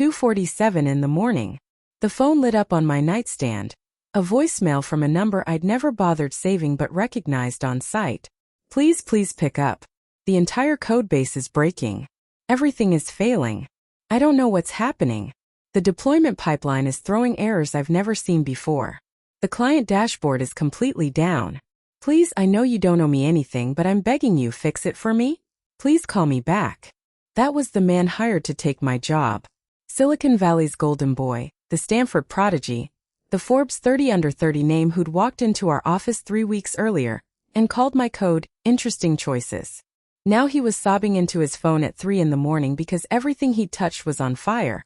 2:47 in the morning. The phone lit up on my nightstand. A voicemail from a number I'd never bothered saving but recognized on sight. Please pick up. The entire codebase is breaking. Everything is failing. I don't know what's happening. The deployment pipeline is throwing errors I've never seen before. The client dashboard is completely down. Please, I know you don't owe me anything, but I'm begging you, fix it for me. Please call me back. That was the man hired to take my job. Silicon Valley's golden boy, the Stanford prodigy, the Forbes 30 under 30 name who'd walked into our office 3 weeks earlier and called my code interesting choices. Now he was sobbing into his phone at 3 in the morning because everything he touched was on fire.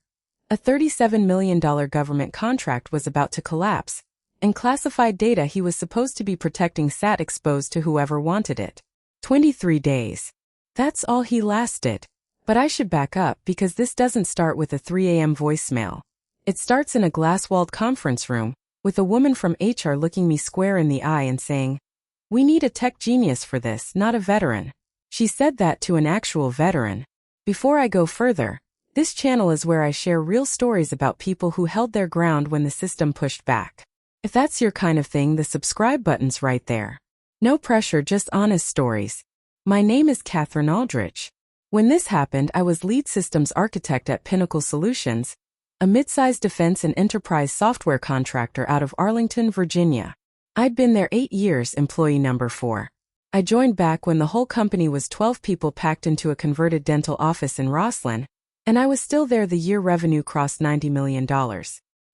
A $37 million government contract was about to collapse, and classified data he was supposed to be protecting sat exposed to whoever wanted it. 23 days. That's all he lasted. But I should back up because this doesn't start with a 3 a.m. voicemail. It starts in a glass-walled conference room, with a woman from HR looking me square in the eye and saying, "We need a tech genius for this, not a veteran." She said that to an actual veteran. Before I go further, this channel is where I share real stories about people who held their ground when the system pushed back. If that's your kind of thing, the subscribe button's right there. No pressure, just honest stories. My name is Catherine Aldrich. When this happened, I was lead systems architect at Pinnacle Solutions, a mid-sized defense and enterprise software contractor out of Arlington, Virginia. I'd been there 8 years, employee number 4. I joined back when the whole company was 12 people packed into a converted dental office in Rosslyn, and I was still there the year revenue crossed $90 million.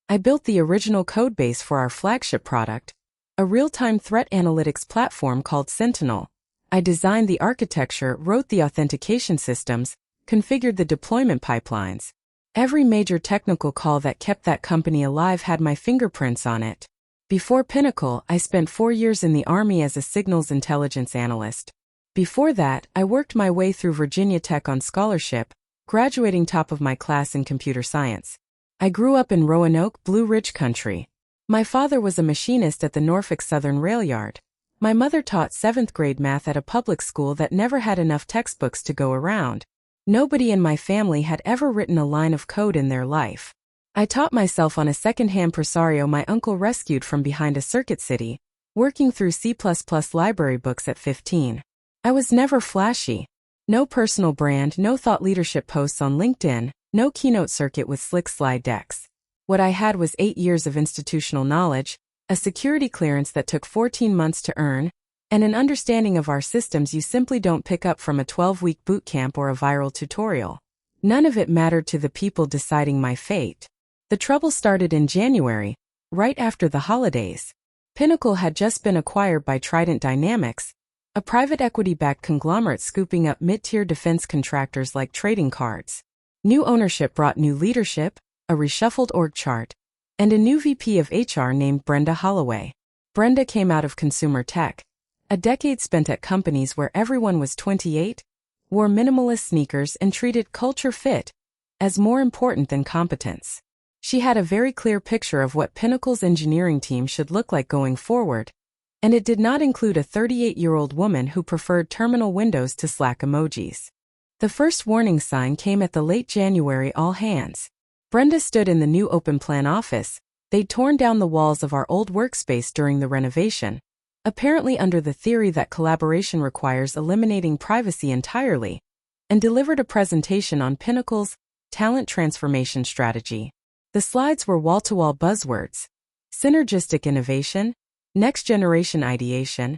I built the original codebase for our flagship product, a real-time threat analytics platform called Sentinel. I designed the architecture, wrote the authentication systems, configured the deployment pipelines. Every major technical call that kept that company alive had my fingerprints on it. Before Pinnacle, I spent 4 years in the Army as a signals intelligence analyst. Before that, I worked my way through Virginia Tech on scholarship, graduating top of my class in computer science. I grew up in Roanoke, Blue Ridge country. My father was a machinist at the Norfolk Southern Rail Yard. My mother taught 7th grade math at a public school that never had enough textbooks to go around. Nobody in my family had ever written a line of code in their life. I taught myself on a second-hand Presario my uncle rescued from behind a Circuit City, working through C++ library books at 15. I was never flashy. No personal brand, no thought leadership posts on LinkedIn, no keynote circuit with slick slide decks. What I had was 8 years of institutional knowledge, a security clearance that took 14 months to earn, and an understanding of our systems you simply don't pick up from a 12-week boot camp or a viral tutorial. None of it mattered to the people deciding my fate. The trouble started in January, right after the holidays. Pinnacle had just been acquired by Trident Dynamics, a private equity-backed conglomerate scooping up mid-tier defense contractors like trading cards. New ownership brought new leadership, a reshuffled org chart, and a new VP of HR named Brenda Holloway. Brenda came out of consumer tech, a decade spent at companies where everyone was 28, wore minimalist sneakers and treated culture fit as more important than competence. She had a very clear picture of what Pinnacle's engineering team should look like going forward, and it did not include a 38-year-old woman who preferred terminal windows to Slack emojis. The first warning sign came at the late January all hands. Brenda stood in the new open-plan office. They'd torn down the walls of our old workspace during the renovation, apparently under the theory that collaboration requires eliminating privacy entirely, and delivered a presentation on Pinnacle's talent transformation strategy. The slides were wall-to-wall buzzwords: synergistic innovation, next-generation ideation,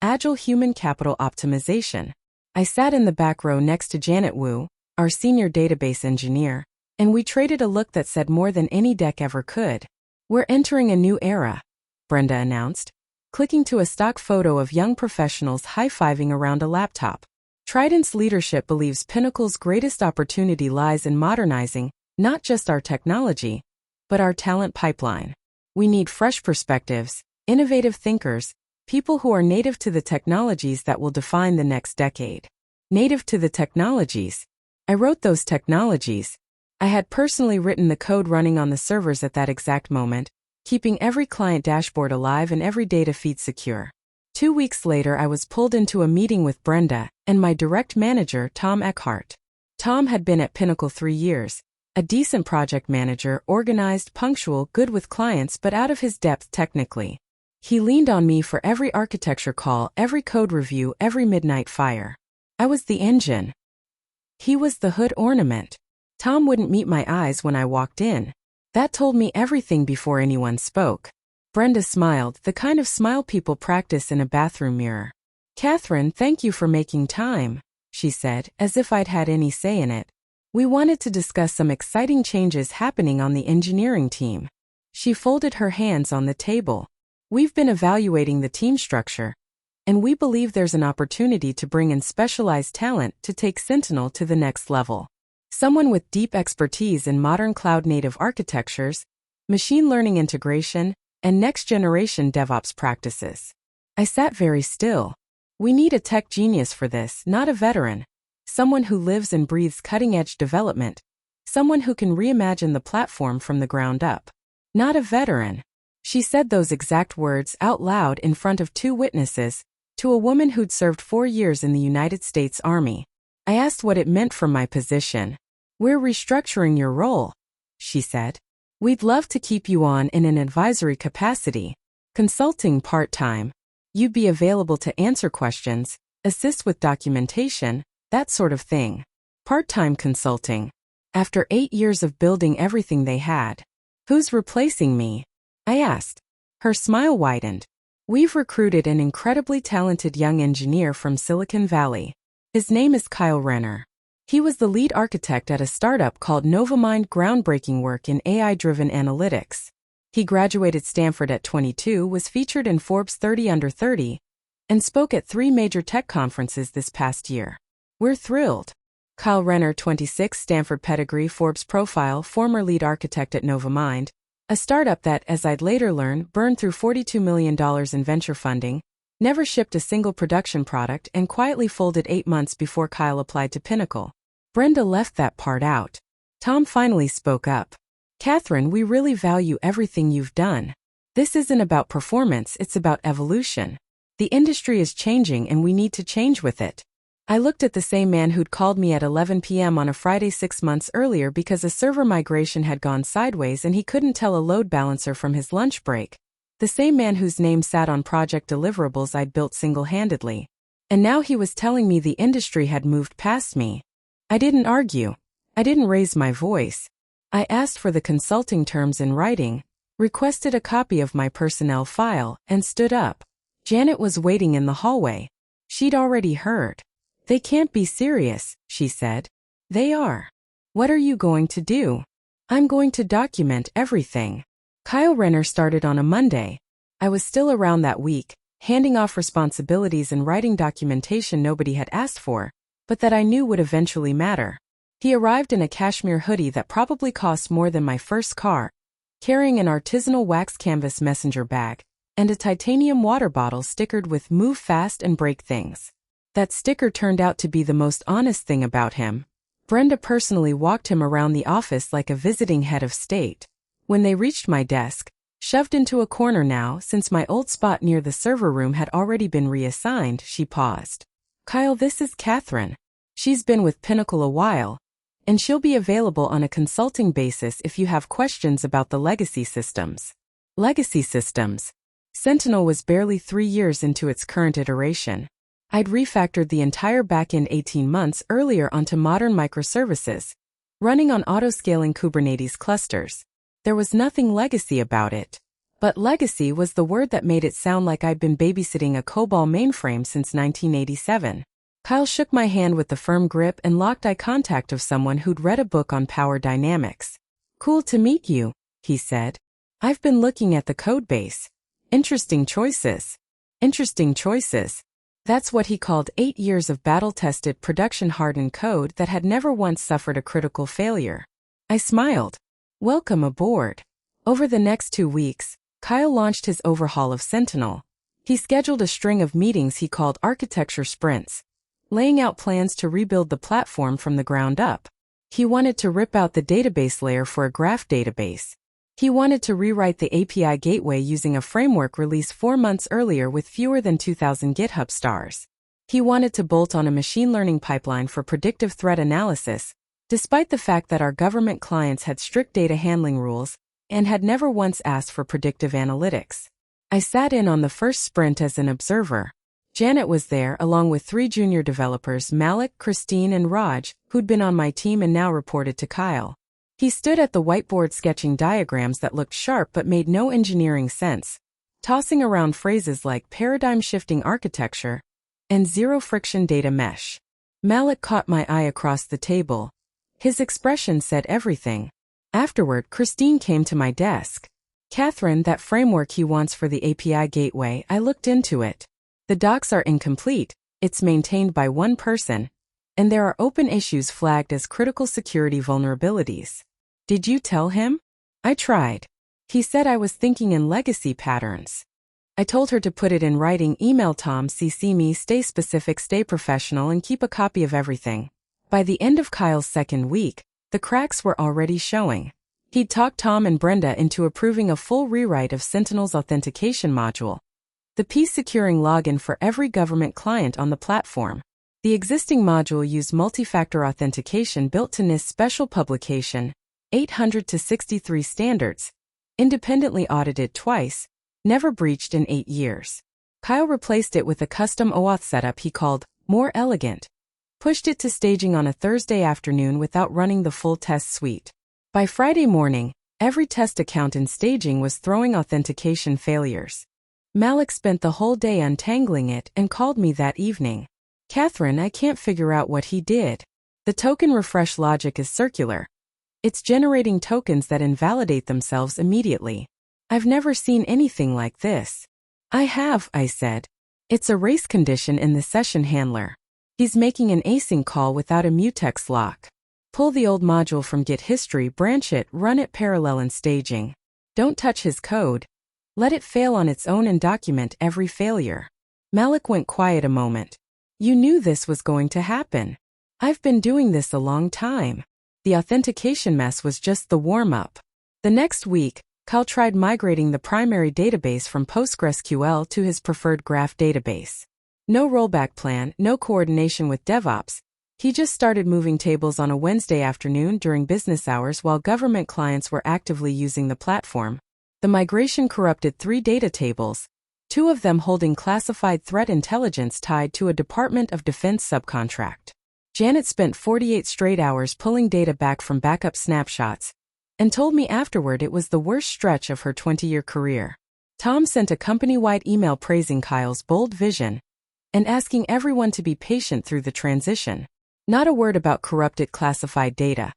agile human capital optimization. I sat in the back row next to Janet Wu, our senior database engineer, and we traded a look that said more than any deck ever could. "We're entering a new era," Brenda announced, clicking to a stock photo of young professionals high-fiving around a laptop. Trident's leadership believes Pinnacle's greatest opportunity lies in modernizing not just our technology, but our talent pipeline. We need fresh perspectives, innovative thinkers, people who are native to the technologies that will define the next decade. Native to the technologies. I wrote those technologies. I had personally written the code running on the servers at that exact moment, keeping every client dashboard alive and every data feed secure. 2 weeks later, I was pulled into a meeting with Brenda and my direct manager, Tom Eckhart. Tom had been at Pinnacle 3 years, A decent project manager, organized, punctual, good with clients but out of his depth technically. He leaned on me for every architecture call, every code review, every midnight fire. I was the engine. He was the hood ornament. Tom wouldn't meet my eyes when I walked in. That told me everything before anyone spoke. Brenda smiled, the kind of smile people practice in a bathroom mirror. "Catherine, thank you for making time," she said, as if I'd had any say in it. "We wanted to discuss some exciting changes happening on the engineering team." She folded her hands on the table. "We've been evaluating the team structure, and we believe there's an opportunity to bring in specialized talent to take Sentinel to the next level. Someone with deep expertise in modern cloud-native architectures, machine learning integration, and next-generation DevOps practices." I sat very still. We need a tech genius for this, not a veteran. Someone who lives and breathes cutting-edge development. Someone who can reimagine the platform from the ground up. Not a veteran. She said those exact words out loud in front of 2 witnesses, to a woman who'd served 4 years in the United States Army. I asked what it meant for my position. "We're restructuring your role," she said. "We'd love to keep you on in an advisory capacity. Consulting part-time. You'd be available to answer questions, assist with documentation, that sort of thing. Part-time consulting. After 8 years of building everything they had. Who's replacing me?" I asked. Her smile widened. "We've recruited an incredibly talented young engineer from Silicon Valley. His name is Kyle Renner. He was the lead architect at a startup called Novamind, groundbreaking work in AI-driven analytics. He graduated Stanford at 22, was featured in Forbes 30 Under 30, and spoke at 3 major tech conferences this past year. We're thrilled." Kyle Renner, 26, Stanford pedigree, Forbes profile, former lead architect at Novamind, a startup that, as I'd later learn, burned through $42 million in venture funding, never shipped a single production product, and quietly folded 8 months before Kyle applied to Pinnacle. Brenda left that part out. Tom finally spoke up. "Catherine, we really value everything you've done. This isn't about performance, it's about evolution. The industry is changing and we need to change with it." I looked at the same man who'd called me at 11 p.m. on a Friday 6 months earlier because a server migration had gone sideways and he couldn't tell a load balancer from his lunch break. The same man whose name sat on project deliverables I'd built single-handedly. And now he was telling me the industry had moved past me. I didn't argue. I didn't raise my voice. I asked for the consulting terms in writing, requested a copy of my personnel file, and stood up. Janet was waiting in the hallway. She'd already heard. "They can't be serious," she said. "They are." "What are you going to do?" "I'm going to document everything." Kyle Renner started on a Monday. I was still around that week, handing off responsibilities and writing documentation nobody had asked for, but that I knew would eventually matter. He arrived in a cashmere hoodie that probably cost more than my first car, carrying an artisanal wax canvas messenger bag, and a titanium water bottle stickered with "Move fast and break things." That sticker turned out to be the most honest thing about him. Brenda personally walked him around the office like a visiting head of state. When they reached my desk, shoved into a corner now since my old spot near the server room had already been reassigned, she paused. "Kyle, this is Catherine. She's been with Pinnacle a while, and she'll be available on a consulting basis if you have questions about the legacy systems." Legacy systems. Sentinel was barely 3 years into its current iteration. I'd refactored the entire backend 18 months earlier onto modern microservices, running on auto-scaling Kubernetes clusters. There was nothing legacy about it. But legacy was the word that made it sound like I'd been babysitting a COBOL mainframe since 1987. Kyle shook my hand with the firm grip and locked eye contact of someone who'd read a book on power dynamics. "Cool to meet you," he said. "I've been looking at the codebase. Interesting choices." Interesting choices. That's what he called 8 years of battle-tested, production-hardened code that had never once suffered a critical failure. I smiled. "Welcome aboard." Over the next 2 weeks, Kyle launched his overhaul of Sentinel. He scheduled a string of meetings he called architecture sprints, laying out plans to rebuild the platform from the ground up. He wanted to rip out the database layer for a graph database. He wanted to rewrite the API gateway using a framework released 4 months earlier with fewer than 2,000 GitHub stars. He wanted to bolt on a machine learning pipeline for predictive threat analysis, despite the fact that our government clients had strict data handling rules and had never once asked for predictive analytics. I sat in on the first sprint as an observer. Janet was there along with 3 junior developers, Malik, Christine, and Raj, who'd been on my team and now reported to Kyle. He stood at the whiteboard sketching diagrams that looked sharp but made no engineering sense, tossing around phrases like paradigm-shifting architecture and zero-friction data mesh. Malik caught my eye across the table. His expression said everything. Afterward, Christine came to my desk. "Catherine, that framework he wants for the API gateway, I looked into it. The docs are incomplete, it's maintained by one person, and there are open issues flagged as critical security vulnerabilities. Did you tell him?" I tried. He said I was thinking in legacy patterns. I told her to put it in writing, email Tom, CC me, stay specific, stay professional, and keep a copy of everything. By the end of Kyle's second week, the cracks were already showing. He'd talked Tom and Brenda into approving a full rewrite of Sentinel's authentication module, the piece securing login for every government client on the platform. The existing module used multi-factor authentication built to NIST Special Publication 800-63 standards, independently audited twice, never breached in 8 years. Kyle replaced it with a custom OAuth setup he called more elegant, pushed it to staging on a Thursday afternoon without running the full test suite. By Friday morning, every test account in staging was throwing authentication failures. Malik spent the whole day untangling it and called me that evening. "Catherine, I can't figure out what he did. The token refresh logic is circular. It's generating tokens that invalidate themselves immediately. I've never seen anything like this." "I have," I said. "It's a race condition in the session handler. He's making an async call without a mutex lock. Pull the old module from Git history, branch it, run it parallel in staging. Don't touch his code. Let it fail on its own and document every failure." Malik went quiet a moment. "You knew this was going to happen. I've been doing this a long time." The authentication mess was just the warm-up. The next week, Kyle tried migrating the primary database from PostgreSQL to his preferred graph database. No rollback plan, no coordination with DevOps. He just started moving tables on a Wednesday afternoon during business hours while government clients were actively using the platform. The migration corrupted 3 data tables, 2 of them holding classified threat intelligence tied to a Department of Defense subcontract. Janet spent 48 straight hours pulling data back from backup snapshots and told me afterward it was the worst stretch of her 20-year career. Tom sent a company-wide email praising Kyle's bold vision and asking everyone to be patient through the transition. Not a word about corrupted classified data.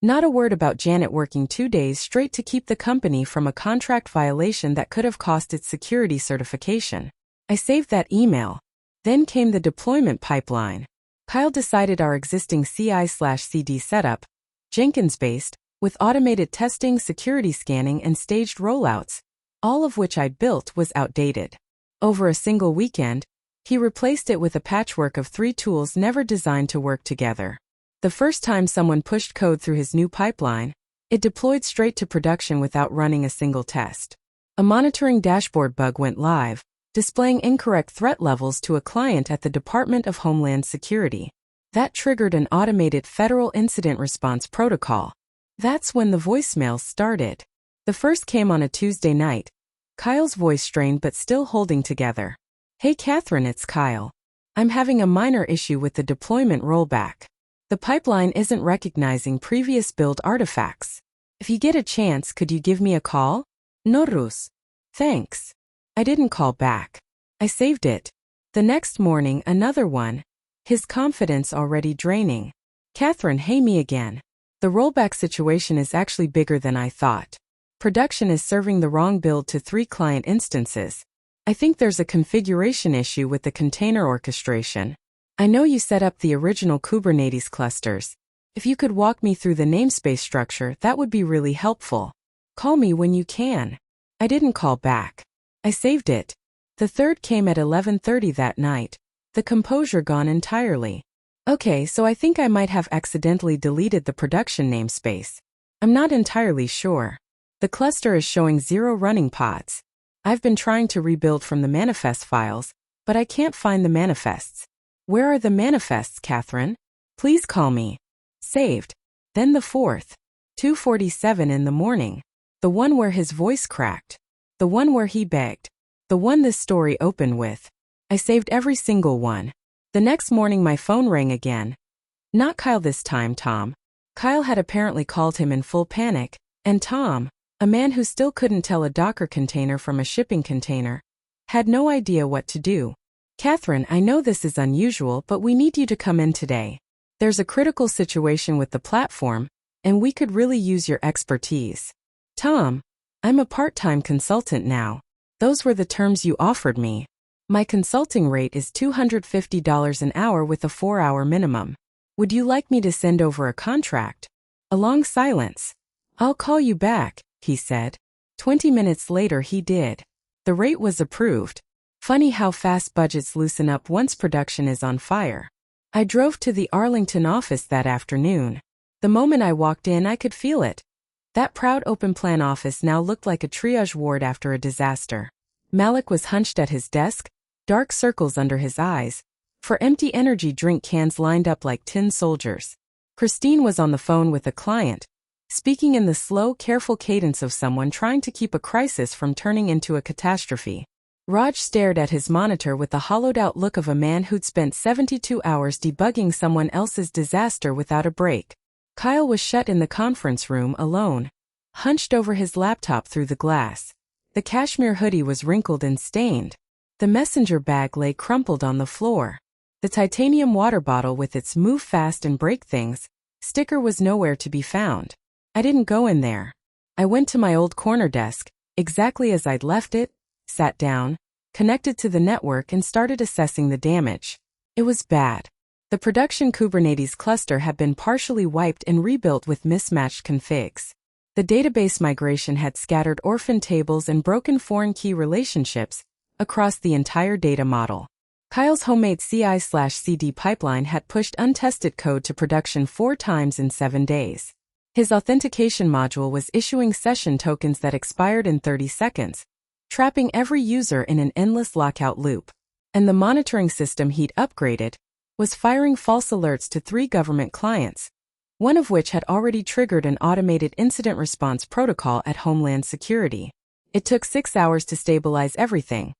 Not a word about Janet working 2 days straight to keep the company from a contract violation that could have cost its security certification. I saved that email. Then came the deployment pipeline. Kyle decided our existing CI/CD setup, Jenkins-based, with automated testing, security scanning, and staged rollouts, all of which I'd built, was outdated. Over a single weekend, he replaced it with a patchwork of 3 tools never designed to work together. The first time someone pushed code through his new pipeline, it deployed straight to production without running a single test. A monitoring dashboard bug went live, displaying incorrect threat levels to a client at the Department of Homeland Security. That triggered an automated federal incident response protocol. That's when the voicemails started. The first came on a Tuesday night, Kyle's voice strained but still holding together. "Hey Catherine, it's Kyle. I'm having a minor issue with the deployment rollback. The pipeline isn't recognizing previous build artifacts. If you get a chance, could you give me a call?" "Norus. Thanks." I didn't call back. I saved it. The next morning, another one. His confidence already draining. "Catherine, hey, me again. The rollback situation is actually bigger than I thought. Production is serving the wrong build to 3 client instances. I think there's a configuration issue with the container orchestration. I know you set up the original Kubernetes clusters. If you could walk me through the namespace structure, that would be really helpful. Call me when you can." I didn't call back. I saved it. The third came at 11:30 that night, the composure gone entirely. "Okay, so I think I might have accidentally deleted the production namespace. I'm not entirely sure. The cluster is showing 0 running pods. I've been trying to rebuild from the manifest files, but I can't find the manifests. Where are the manifests, Catherine? Please call me." Saved. Then the fourth, 2:47 in the morning. The one where his voice cracked. The one where he begged. The one this story opened with. I saved every single one. The next morning my phone rang again. Not Kyle this time, Tom. Kyle had apparently called him in full panic, and Tom, a man who still couldn't tell a Docker container from a shipping container, had no idea what to do. Catherine, I know this is unusual, but we need you to come in today. There's a critical situation with the platform, and we could really use your expertise. Tom, I'm a part-time consultant now. Those were the terms you offered me. My consulting rate is $250 an hour with a 4-hour minimum. Would you like me to send over a contract? A long silence. I'll call you back, he said. 20 minutes later he did. The rate was approved. Funny how fast budgets loosen up once production is on fire. I drove to the Arlington office that afternoon. The moment I walked in I could feel it. That proud open-plan office now looked like a triage ward after a disaster. Malik was hunched at his desk, dark circles under his eyes, for empty energy drink cans lined up like tin soldiers. Christine was on the phone with a client, speaking in the slow, careful cadence of someone trying to keep a crisis from turning into a catastrophe. Raj stared at his monitor with the hollowed-out look of a man who'd spent 72 hours debugging someone else's disaster without a break. Kyle was shut in the conference room alone, hunched over his laptop through the glass. The cashmere hoodie was wrinkled and stained. The messenger bag lay crumpled on the floor. The titanium water bottle with its "move fast and break things" sticker was nowhere to be found. I didn't go in there. I went to my old corner desk, exactly as I'd left it, sat down, connected to the network and started assessing the damage. It was bad. The production Kubernetes cluster had been partially wiped and rebuilt with mismatched configs. The database migration had scattered orphan tables and broken foreign key relationships across the entire data model. Kyle's homemade CI/CD pipeline had pushed untested code to production 4 times in 7 days. His authentication module was issuing session tokens that expired in 30 seconds, trapping every user in an endless lockout loop. And the monitoring system he'd upgraded was firing false alerts to 3 government clients, one of which had already triggered an automated incident response protocol at Homeland Security. It took 6 hours to stabilize everything.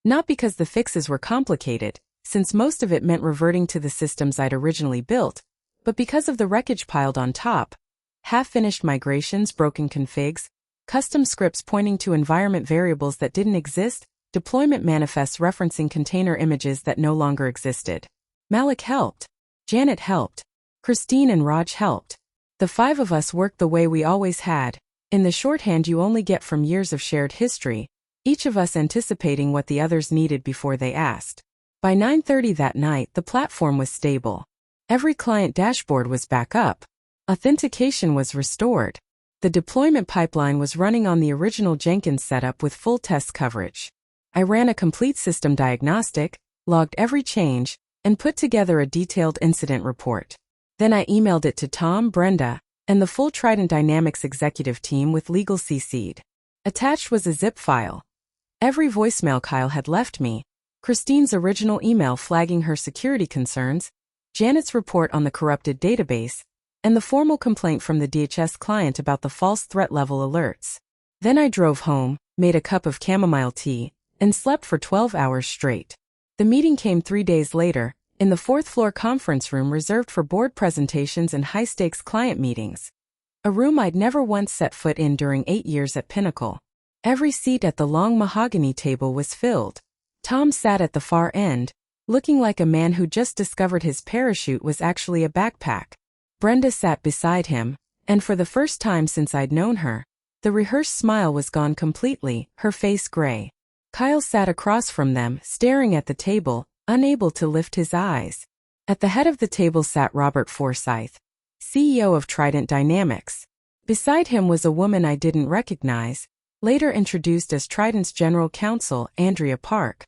Not because the fixes were complicated, since most of it meant reverting to the systems I'd originally built, but because of the wreckage piled on top. Half-finished migrations, broken configs, custom scripts pointing to environment variables that didn't exist, deployment manifests referencing container images that no longer existed. Malik helped. Janet helped. Christine and Raj helped. The 5 of us worked the way we always had, in the shorthand you only get from years of shared history, each of us anticipating what the others needed before they asked. By 9:30 that night, the platform was stable. Every client dashboard was back up. Authentication was restored. The deployment pipeline was running on the original Jenkins setup with full test coverage. I ran a complete system diagnostic, logged every change, and put together a detailed incident report. Then I emailed it to Tom, Brenda, and the full Trident Dynamics executive team with legal CC'd. Attached was a zip file. Every voicemail Kyle had left me, Christine's original email flagging her security concerns, Janet's report on the corrupted database, and the formal complaint from the DHS client about the false threat level alerts. Then I drove home, made a cup of chamomile tea, and slept for 12 hours straight. The meeting came 3 days later, in the 4th-floor conference room reserved for board presentations and high-stakes client meetings. A room I'd never once set foot in during 8 years at Pinnacle. Every seat at the long mahogany table was filled. Tom sat at the far end, looking like a man who just discovered his parachute was actually a backpack. Brenda sat beside him, and for the first time since I'd known her, the rehearsed smile was gone completely, her face gray. Kyle sat across from them, staring at the table, unable to lift his eyes. At the head of the table sat Robert Forsyth, CEO of Trident Dynamics. Beside him was a woman I didn't recognize, later introduced as Trident's general counsel, Andrea Park.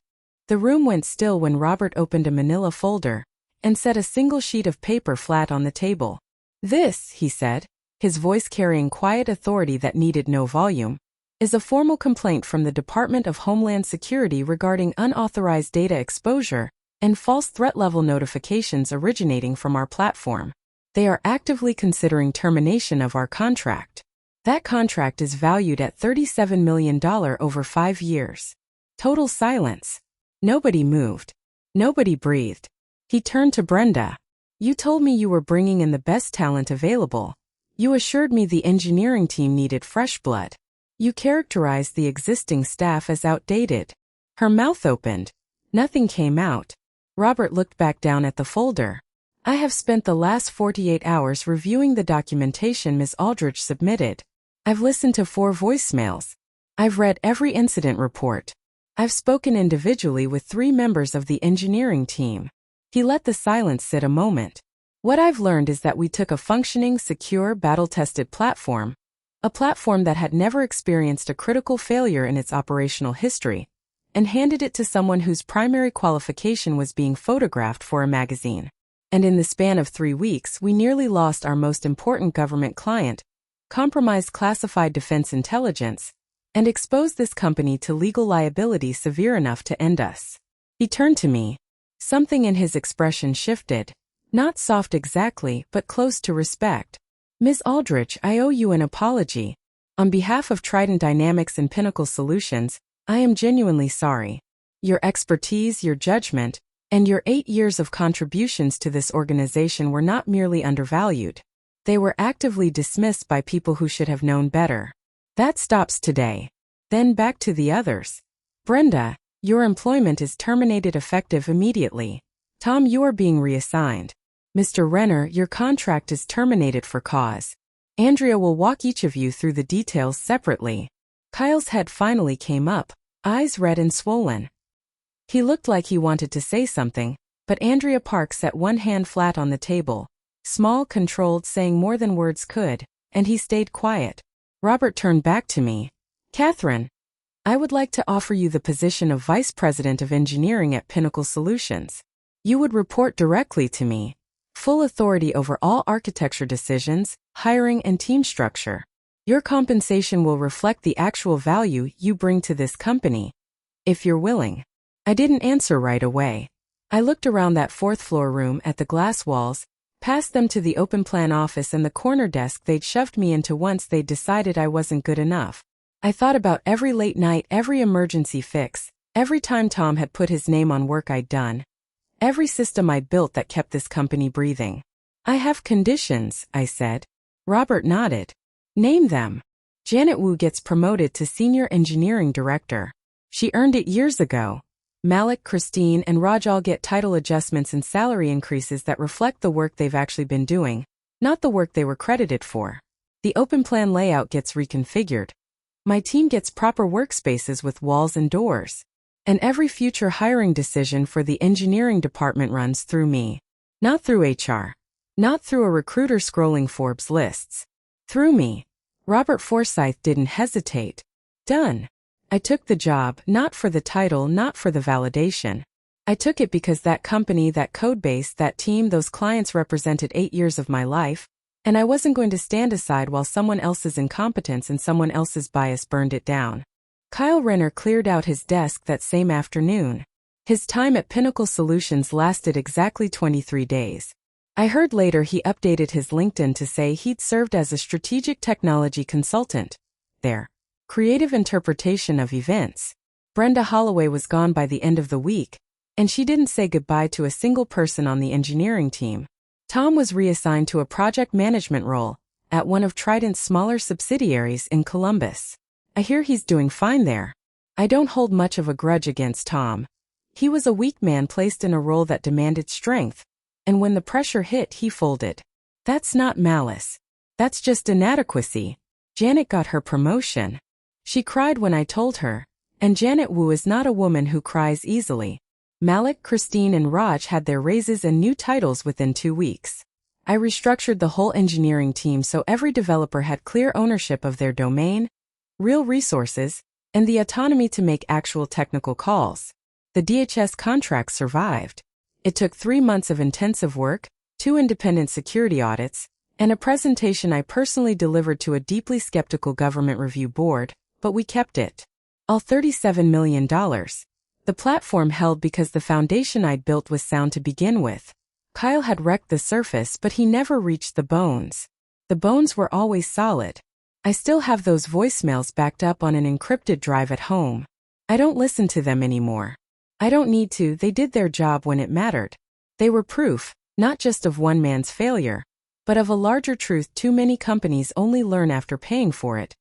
The room went still when Robert opened a manila folder and set a single sheet of paper flat on the table. "This," he said, his voice carrying quiet authority that needed no volume, "is a formal complaint from the Department of Homeland Security regarding unauthorized data exposure and false threat level notifications originating from our platform. They are actively considering termination of our contract. That contract is valued at $37 million over 5 years. Total silence. Nobody moved. Nobody breathed. He turned to Brenda. You told me you were bringing in the best talent available. You assured me the engineering team needed fresh blood. You characterized the existing staff as outdated. Her mouth opened. Nothing came out. Robert looked back down at the folder. I have spent the last 48 hours reviewing the documentation Ms. Aldrich submitted. I've listened to 4 voicemails. I've read every incident report. I've spoken individually with 3 members of the engineering team. He let the silence sit a moment. What I've learned is that we took a functioning, secure, battle-tested platform, a platform that had never experienced a critical failure in its operational history, and handed it to someone whose primary qualification was being photographed for a magazine. And in the span of 3 weeks, we nearly lost our most important government client, compromised classified defense intelligence, and exposed this company to legal liability severe enough to end us. He turned to me. Something in his expression shifted. Not soft exactly, but close to respect. Ms. Aldrich, I owe you an apology. On behalf of Trident Dynamics and Pinnacle Solutions, I am genuinely sorry. Your expertise, your judgment, and your 8 years of contributions to this organization were not merely undervalued. They were actively dismissed by people who should have known better. That stops today. Then back to the others. Brenda, your employment is terminated effective immediately. Tom, you are being reassigned. Mr. Renner, your contract is terminated for cause. Andrea will walk each of you through the details separately. Kyle's head finally came up, eyes red and swollen. He looked like he wanted to say something, but Andrea Park set one hand flat on the table, small, controlled, saying more than words could, and he stayed quiet. Robert turned back to me. Catherine, I would like to offer you the position of Vice President of Engineering at Pinnacle Solutions. You would report directly to me. Full authority over all architecture decisions, hiring, and team structure. Your compensation will reflect the actual value you bring to this company. If you're willing. I didn't answer right away. I looked around that 4th floor room at the glass walls, past them to the open plan office and the corner desk they'd shoved me into once they'd decided I wasn't good enough. I thought about every late night, every emergency fix, every time Tom had put his name on work I'd done. Every system I'd built that kept this company breathing. I have conditions, I said. Robert nodded. Name them. Janet Wu gets promoted to Senior Engineering Director. She earned it years ago. Malik, Christine, and Raj all get title adjustments and salary increases that reflect the work they've actually been doing, not the work they were credited for. The open plan layout gets reconfigured. My team gets proper workspaces with walls and doors. And every future hiring decision for the engineering department runs through me. Not through HR. Not through a recruiter scrolling Forbes lists. Through me. Robert Forsyth didn't hesitate. Done. I took the job, not for the title, not for the validation. I took it because that company, that codebase, that team, those clients represented 8 years of my life, and I wasn't going to stand aside while someone else's incompetence and someone else's bias burned it down. Kyle Renner cleared out his desk that same afternoon. His time at Pinnacle Solutions lasted exactly 23 days. I heard later he updated his LinkedIn to say he'd served as a strategic technology consultant there. Creative interpretation of events. Brenda Holloway was gone by the end of the week, and she didn't say goodbye to a single person on the engineering team. Tom was reassigned to a project management role at one of Trident's smaller subsidiaries in Columbus. I hear he's doing fine there. I don't hold much of a grudge against Tom. He was a weak man placed in a role that demanded strength, and when the pressure hit, he folded. That's not malice. That's just inadequacy. Janet got her promotion. She cried when I told her, and Janet Wu is not a woman who cries easily. Malik, Christine, and Raj had their raises and new titles within 2 weeks. I restructured the whole engineering team so every developer had clear ownership of their domain, real resources, and the autonomy to make actual technical calls. The DHS contract survived. It took 3 months of intensive work, 2 independent security audits, and a presentation I personally delivered to a deeply skeptical government review board, but we kept it. All $37 million. The platform held because the foundation I'd built was sound to begin with. Kyle had wrecked the surface, but he never reached the bones. The bones were always solid. I still have those voicemails backed up on an encrypted drive at home. I don't listen to them anymore. I don't need to. They did their job when it mattered. They were proof, not just of one man's failure, but of a larger truth too many companies only learn after paying for it.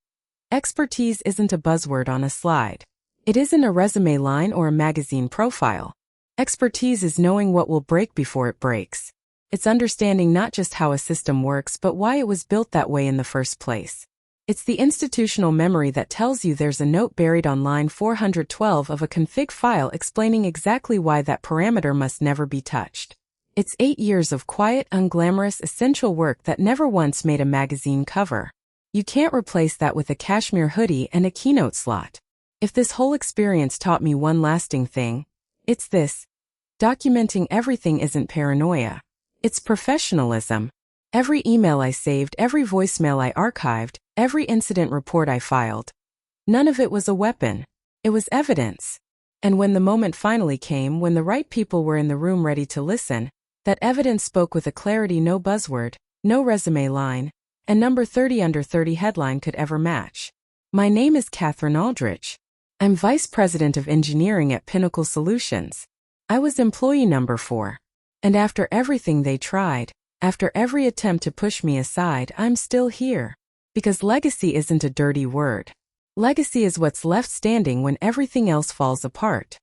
Expertise isn't a buzzword on a slide. It isn't a resume line or a magazine profile. Expertise is knowing what will break before it breaks. It's understanding not just how a system works but why it was built that way in the first place. It's the institutional memory that tells you there's a note buried on line 412 of a config file explaining exactly why that parameter must never be touched. It's 8 years of quiet, unglamorous, essential work that never once made a magazine cover. You can't replace that with a cashmere hoodie and a keynote slot. If this whole experience taught me one lasting thing, it's this. Documenting everything isn't paranoia. It's professionalism. Every email I saved, every voicemail I archived, every incident report I filed. None of it was a weapon. It was evidence. And when the moment finally came, when the right people were in the room ready to listen, that evidence spoke with a clarity no buzzword, no resume line, and number 30 under 30 headline could ever match. My name is Catherine Aldrich. I'm Vice President of Engineering at Pinnacle Solutions. I was employee number 4. And after everything they tried, after every attempt to push me aside, I'm still here. Because legacy isn't a dirty word. Legacy is what's left standing when everything else falls apart.